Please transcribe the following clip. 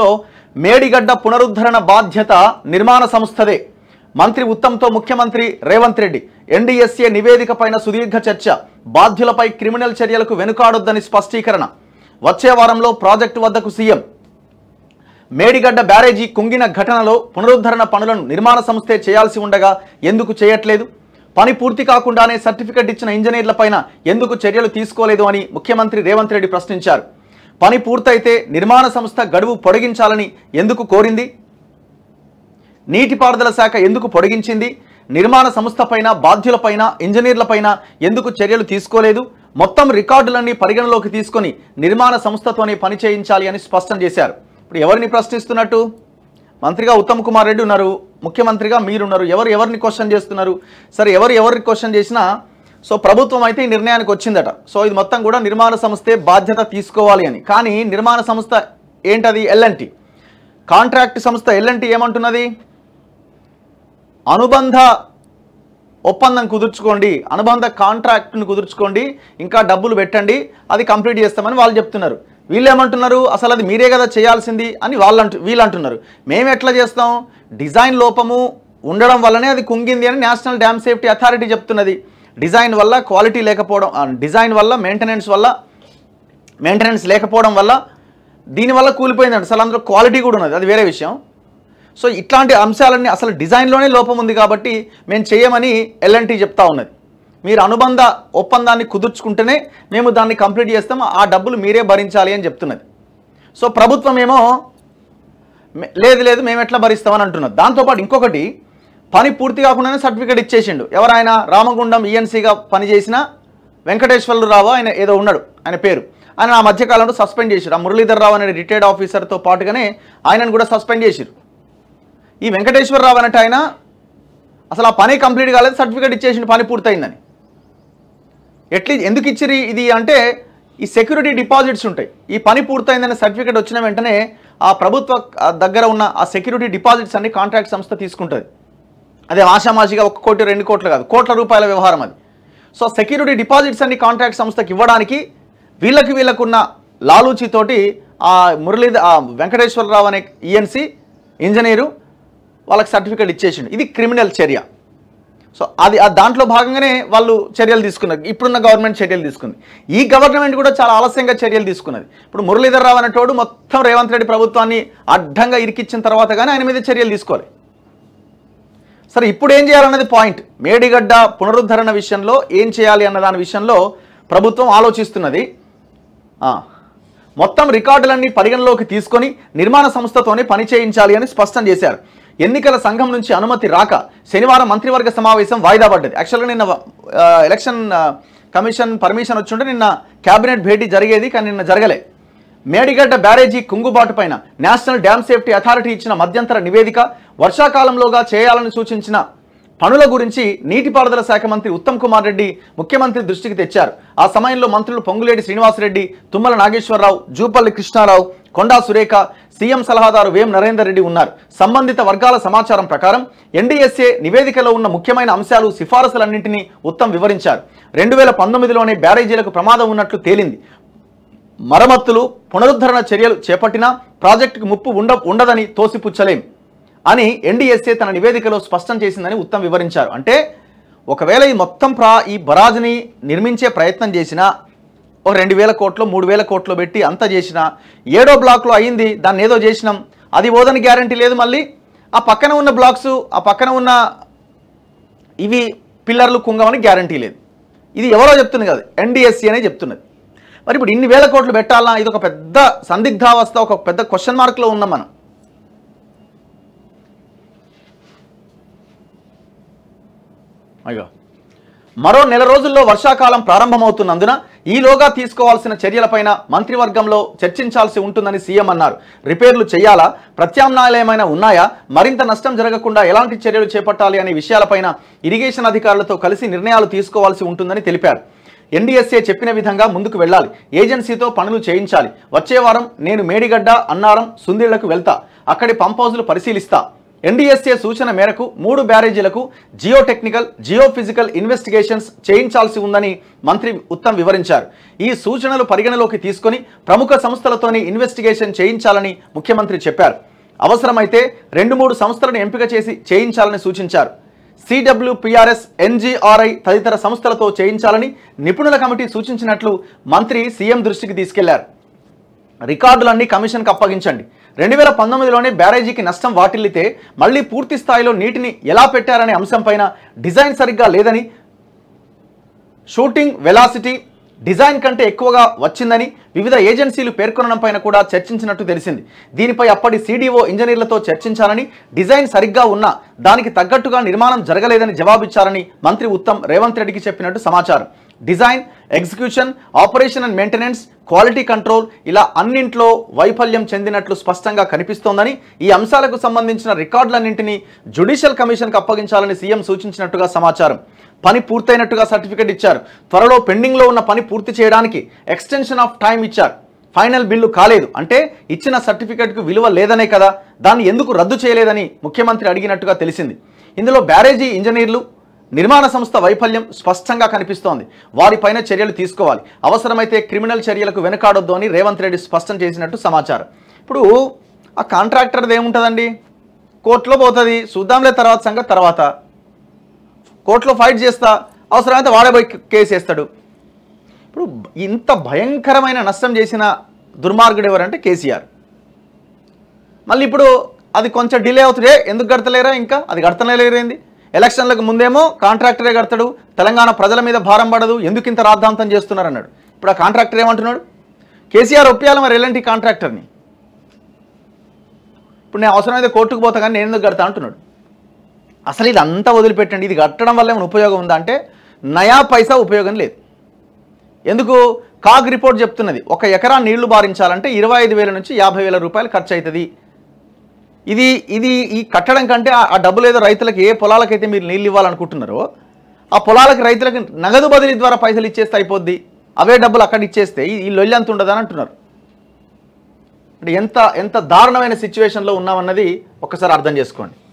లో మేడిగడ్డ పునరుద్ధరణ బాధ్యత నిర్మాణ సంస్థదే. మంత్రి ఉత్తమ్తో ముఖ్యమంత్రి రేవంత్ రెడ్డి ఎన్డీఎస్ఏ నివేదిక పైన సుదీర్ఘ చర్చ. బాధ్యులపై క్రిమినల్ చర్యలకు వెనుకాడొద్దని స్పష్టీకరణ. వచ్చే వారంలో ప్రాజెక్టు వద్దకు సీఎం. మేడిగడ్డ బ్యారేజీ కుంగిన ఘటనలో పునరుద్ధరణ పనులను నిర్మాణ సంస్థే చేయాల్సి ఉండగా ఎందుకు చేయట్లేదు? పని పూర్తి కాకుండానే సర్టిఫికెట్ ఇచ్చిన ఇంజనీర్లపైన ఎందుకు చర్యలు తీసుకోలేదు అని ముఖ్యమంత్రి రేవంత్ రెడ్డి ప్రశ్నించారు. పని పూర్తయితే నిర్మాణ సంస్థ గడువు పొడిగించాలని ఎందుకు కోరింది? నీటిపారుదల శాఖ ఎందుకు పొడిగించింది? నిర్మాణ సంస్థపైన, బాధ్యులపైన, ఇంజనీర్లపైన ఎందుకు చర్యలు తీసుకోలేదు? మొత్తం రికార్డులన్నీ పరిగణలోకి తీసుకొని నిర్మాణ సంస్థతోనే పని చేయించాలి అని స్పష్టం చేశారు. ఇప్పుడు ఎవరిని ప్రశ్నిస్తున్నట్టు? మంత్రిగా ఉత్తమ్ కుమార్ రెడ్డి ఉన్నారు, ముఖ్యమంత్రిగా మీరున్నారు. ఎవరిని క్వశ్చన్ చేస్తున్నారు? సరే, ఎవరిని క్వశ్చన్ చేసినా సో ప్రభుత్వం అయితే ఈ నిర్ణయానికి వచ్చిందట. సో ఇది మొత్తం కూడా నిర్మాణ సంస్థే బాధ్యత తీసుకోవాలి అని. కానీ నిర్మాణ సంస్థ ఏంటది? ఎల్ఎన్టీ కాంట్రాక్ట్ సంస్థ. ఎల్ఎన్టీ ఏమంటున్నది? అనుబంధ ఒప్పందం కుదుర్చుకోండి, అనుబంధ కాంట్రాక్ట్ను కుదుర్చుకోండి, ఇంకా డబ్బులు పెట్టండి, అది కంప్లీట్ చేస్తామని వాళ్ళు చెప్తున్నారు. వీళ్ళు ఏమంటున్నారు? అసలు అది మీరే కదా చేయాల్సింది అని వీళ్ళు అంటున్నారు. మేము ఎట్లా చేస్తాం? డిజైన్ లోపము ఉండడం వల్లనే అది కుంగింది అని నేషనల్ డ్యామ్ సేఫ్టీ అథారిటీ చెప్తున్నది. డిజైన్ వల్ల క్వాలిటీ లేకపోవడం, డిజైన్ వల్ల మెయింటెనెన్స్ లేకపోవడం వల్ల దీనివల్ల కూలిపోయిందండి. అసలు అందులో క్వాలిటీ కూడా ఉన్నది, అది వేరే విషయం. సో ఇట్లాంటి అంశాలన్నీ అసలు డిజైన్లోనే లోపం ఉంది కాబట్టి మేము చేయమని ఎల్ఎన్టీ చెప్తా ఉన్నది. మీరు అనుబంధ ఒప్పందాన్ని కుదుర్చుకుంటేనే మేము దాన్ని కంప్లీట్ చేస్తాం, ఆ డబ్బులు మీరే భరించాలి అని చెప్తున్నది. సో ప్రభుత్వం ఏమో లేదు మేము ఎట్లా భరిస్తామని అంటున్నది. దాంతోపాటు ఇంకొకటి, పని పూర్తి కాకుండానే సర్టిఫికేట్ ఇచ్చేసిండు. ఎవరైనా రామగుండం ఈఎన్సీగా పనిచేసిన వెంకటేశ్వర్లరావు ఆయన ఏదో ఉన్నాడు, ఆయన పేరు, ఆయన ఆ మధ్యకాలంలో సస్పెండ్ చేశారు. ఆ మురళీధర్ రావు అనే రిటైర్డ్ ఆఫీసర్తో పాటుగానే ఆయనను కూడా సస్పెండ్ చేశారు. ఈ వెంకటేశ్వరరావు అన్నట్టు ఆయన అసలు ఆ పని కంప్లీట్ కాలేదు, సర్టిఫికేట్ ఇచ్చేసిండు పని పూర్తయిందని. ఎందుకు ఇచ్చిరి ఇది అంటే, ఈ సెక్యూరిటీ డిపాజిట్స్ ఉంటాయి. ఈ పని పూర్తయిందని సర్టిఫికేట్ వచ్చిన వెంటనే ఆ ప్రభుత్వ దగ్గర ఉన్న ఆ సెక్యూరిటీ డిపాజిట్స్ అన్ని కాంట్రాక్ట్ సంస్థ తీసుకుంటుంది. అదే ఆషామాషిగా 1 కోటి 2 కోట్లు కాదు, కోట్ల రూపాయల వ్యవహారం అది. సో సెక్యూరిటీ డిపాజిట్స్ అన్ని కాంట్రాక్ట్ సంస్థకి ఇవ్వడానికి వీళ్ళకున్న లాలూచితోటి ఆ వెంకటేశ్వరరావు అనే ఈఎన్సీ ఇంజనీరు వాళ్ళకి సర్టిఫికేట్ ఇచ్చేసిండు. ఇది క్రిమినల్ చర్య. సో అది దాంట్లో భాగంగానే వాళ్ళు చర్యలు తీసుకున్నారు. ఇప్పుడున్న గవర్నమెంట్ చర్యలు తీసుకుంది. ఈ గవర్నమెంట్ కూడా చాలా ఆలస్యంగా చర్యలు తీసుకున్నది. ఇప్పుడు మురళీధర్ రావు అనేటోడు మొత్తం రేవంత్ రెడ్డి ప్రభుత్వాన్ని అడ్డంగా ఇరికిచ్చిన తర్వాత కానీ ఆయన మీద చర్యలు తీసుకోవాలి. సరే, ఇప్పుడు ఏం చేయాలన్నది పాయింట్. మేడిగడ్డ పునరుద్ధరణ విషయంలో ఏం చేయాలి అన్న దాని విషయంలో ప్రభుత్వం ఆలోచిస్తున్నది. మొత్తం రికార్డులన్నీ పరిగణలోకి తీసుకొని నిర్మాణ సంస్థతోనే పని చేయించాలి అని స్పష్టం చేశారు. ఎన్నికల సంఘం నుంచి అనుమతి రాక శనివారం మంత్రివర్గ సమావేశం వాయిదా పడ్డది. యాక్చువల్గా నిన్న ఎలక్షన్ కమిషన్ పర్మిషన్ వచ్చి ఉంటే నిన్న క్యాబినెట్ భేటీ జరిగేది, కానీ నిన్న జరగలే. మేడిగడ్డ బ్యారేజీ కుంగుబాటు పైన నేషనల్ డ్యామ్ సేఫ్టీ అథారిటీ ఇచ్చిన మధ్యంతర నివేదిక, వర్షాకాలంలోగా చేయాలని సూచించిన పనుల గురించి నీటిపారుదల శాఖ మంత్రి ఉత్తమ్ కుమార్ రెడ్డి ముఖ్యమంత్రి దృష్టికి తెచ్చారు. ఆ సమయంలో మంత్రులు పొంగులేటి శ్రీనివాసరెడ్డి, తుమ్మల నాగేశ్వరరావు, జూపల్లి కృష్ణారావు, కొండా సురేఖ, సీఎం సలహాదారు వేం నరేందర్ రెడ్డి ఉన్నారు. సంబంధిత వర్గాల సమాచారం ప్రకారం ఎన్డీఎస్ఏ నివేదికలో ఉన్న ముఖ్యమైన అంశాలు, సిఫారసులన్నింటినీ ఉత్తమ్ వివరించారు. 2019లోనే బ్యారేజీలకు ప్రమాదం ఉన్నట్లు తేలింది. మరమ్మతులు, పునరుద్ధరణ చర్యలు చేపట్టినా ప్రాజెక్టుకు ముప్పు ఉండదని తోసిపుచ్చలేం అని ఎన్డీఎస్ఏ తన నివేదికలో స్పష్టం చేసిందని ఉత్తమ్ వివరించారు. అంటే ఒకవేళ ఈ మొత్తం ఈ బరాజ్ని నిర్మించే ప్రయత్నం చేసినా, ఒక 2000 కోట్లు 3000 కోట్లు పెట్టి అంత చేసినా, 7వ బ్లాక్లో అయింది, దాన్ని ఏదో చేసినాం, అది ఓదని గ్యారంటీ లేదు. మళ్ళీ ఆ పక్కన ఉన్న బ్లాక్స్, ఆ పక్కన ఉన్న ఇవి పిల్లర్లు కుంగమని గ్యారంటీ లేదు. ఇది ఎవరో చెప్తుంది కదా, ఎన్డీఎస్సీ అనే చెప్తున్నది. మరి ఇప్పుడు ఇన్ని వేల కోట్లు పెట్టాలా? ఇది ఒక పెద్ద సందిగ్ధావస్థ, ఒక పెద్ద క్వశ్చన్ మార్క్లో ఉన్నాం మనం. అయ్యో, మరో నెల రోజుల్లో వర్షాకాలం ప్రారంభమవుతున్నందున ఈలోగా తీసుకోవాల్సిన చర్యలపైన మంత్రివర్గంలో చర్చించాల్సి ఉంటుందని సీఎం అన్నారు. రిపేర్లు చేయాలా, ప్రత్యామ్నాయాలు ఏమైనా ఉన్నాయా, మరింత నష్టం జరగకుండా ఎలాంటి చర్యలు చేపట్టాలి అనే విషయాలపైన ఇరిగేషన్ అధికారులతో కలిసి నిర్ణయాలు తీసుకోవాల్సి ఉంటుందని తెలిపారు. ఎన్డీఎస్ఏ చెప్పిన విధంగా ముందుకు వెళ్ళాలి, ఏజెన్సీతో పనులు చేయించాలి. వచ్చే వారం నేను మేడిగడ్డ, అన్నారం, సుందిళ్లకు వెళ్తా, అక్కడి పంప్ హౌజులు పరిశీలిస్తా. ఎన్డీఎస్ఏ సూచన మేరకు 3 బ్యారేజీలకు జియోటెక్నికల్, జియోఫిజికల్ ఇన్వెస్టిగేషన్స్ చేయించాల్సి ఉందని మంత్రి ఉత్తమ్ వివరించారు. ఈ సూచనలు పరిగణలోకి తీసుకొని ప్రముఖ సంస్థలతోని ఇన్వెస్టిగేషన్ చేయించాలని ముఖ్యమంత్రి చెప్పారు. అవసరమైతే 2-3 సంస్థలను ఎంపిక చేసి చేయించాలని సూచించారు. CWPRS, NGRI తదితర సంస్థలతో చేయించాలని నిపుణుల కమిటీ సూచించినట్లు మంత్రి సీఎం దృష్టికి తీసుకెళ్లారు. రికార్డులన్నీ కమిషన్కు అప్పగించండి. 2019లోనే బ్యారేజీకి నష్టం వాటిల్లితే మళ్లీ పూర్తి స్థాయిలో నీటిని ఎలా పెట్టారనే అంశంపైన డిజైన్ సరిగ్గా లేదని, షూటింగ్ వెలాసిటీ డిజైన్ కంటే ఎక్కువగా వచ్చిందని వివిధ ఏజెన్సీలు పేర్కొనడంపైన కూడా చర్చించినట్టు తెలిసింది. దీనిపై అప్పటి CDO ఇంజనీర్లతో చర్చించాలని, డిజైన్ సరిగ్గా ఉన్నా దానికి తగ్గట్టుగా నిర్మాణం జరగలేదని జవాబిచ్చారని మంత్రి ఉత్తమ్ రేవంత్ రెడ్డికి చెప్పినట్టు సమాచారం. Design, execution, operation and maintenance, quality control ఇలా అన్నింట్లో వైఫల్యం చెందినట్లు స్పష్టంగా కనిపిస్తోందని, ఈ అంశాలకు సంబంధించిన రికార్డులన్నింటినీ జ్యుడిషియల్ కమిషన్కు అప్పగించాలని సీఎం సూచించినట్టుగా సమాచారం. పని పూర్తయినట్టుగా సర్టిఫికెట్ ఇచ్చారు. త్వరలో పెండింగ్లో ఉన్న పని పూర్తి చేయడానికి ఎక్స్టెన్షన్ ఆఫ్ టైం ఇచ్చారు. ఫైనల్ బిల్లు కాలేదు అంటే ఇచ్చిన సర్టిఫికెట్కు విలువ లేదనే కదా, దాన్ని ఎందుకు రద్దు చేయలేదని ముఖ్యమంత్రి అడిగినట్టుగా తెలిసింది. ఇందులో బ్యారేజీ ఇంజనీర్లు, నిర్మాణ సంస్థ వైఫల్యం స్పష్టంగా కనిపిస్తోంది. వారిపైన చర్యలు తీసుకోవాలి. అవసరమైతే క్రిమినల్ చర్యలకు వెనుకాడొద్దు అని రేవంత్ రెడ్డి స్పష్టం చేసినట్టు సమాచారం. ఇప్పుడు ఆ కాంట్రాక్టర్ది ఏముంటుందండి, కోర్టులో పోతుంది, చూద్దాంలే తర్వాత సంగతి తర్వాత, కోర్టులో ఫైట్ చేస్తా, అవసరమైతే వాడే పోయి కేసు వేస్తాడు. ఇప్పుడు ఇంత భయంకరమైన నష్టం చేసిన దుర్మార్గుడు ఎవరంటే కేసీఆర్. మళ్ళీ ఇప్పుడు అది కొంచెం డిలే అవుతుందే, ఎందుకు కడతలేరా, ఇంకా అది కడతలేరేంది, ఎలక్షన్లకు ముందేమో కాంట్రాక్టరే కడతాడు, తెలంగాణ ప్రజల మీద భారం పడదు, ఎందుకు ఇంత రాద్ధాంతం చేస్తున్నారు అన్నాడు. ఇప్పుడు ఆ కాంట్రాక్టర్ ఏమంటున్నాడు, కేసీఆర్ ఒప్పియాలి మరి ఎలాంటి కాంట్రాక్టర్ని, ఇప్పుడు నేను అవసరమైతే కోర్టుకు పోతా కానీ నేను ఎందుకు కడతా అంటున్నాడు. అసలు ఇది అంతా వదిలిపెట్టండి, ఇది కట్టడం వల్ల ఏమైనా ఉపయోగం ఉందా అంటే నయా పైసా ఉపయోగం లేదు. ఎందుకు, కాగ్ రిపోర్ట్ చెప్తున్నది 1 ఎకరా నీళ్లు బారించాలంటే 25,000 నుంచి 50,000 రూపాయలు ఖర్చు అవుతుంది. ఈ కట్టడం కంటే ఆ డబ్బులు ఏదో రైతులకు ఏ పొలాలకైతే మీరు నీళ్ళు ఇవ్వాలనుకుంటున్నారో ఆ పొలాలకు రైతులకు నగదు బదిలీ ద్వారా పైసలు ఇచ్చేస్తే అయిపోద్ది, అవే డబ్బులు అక్కడ ఇచ్చేస్తే ఈ లొల్లి అంత ఉండదని అంటున్నారు. అంటే ఎంత దారుణమైన సిచ్యువేషన్లో ఉన్నామన్నది ఒక్కసారి అర్థం చేసుకోండి.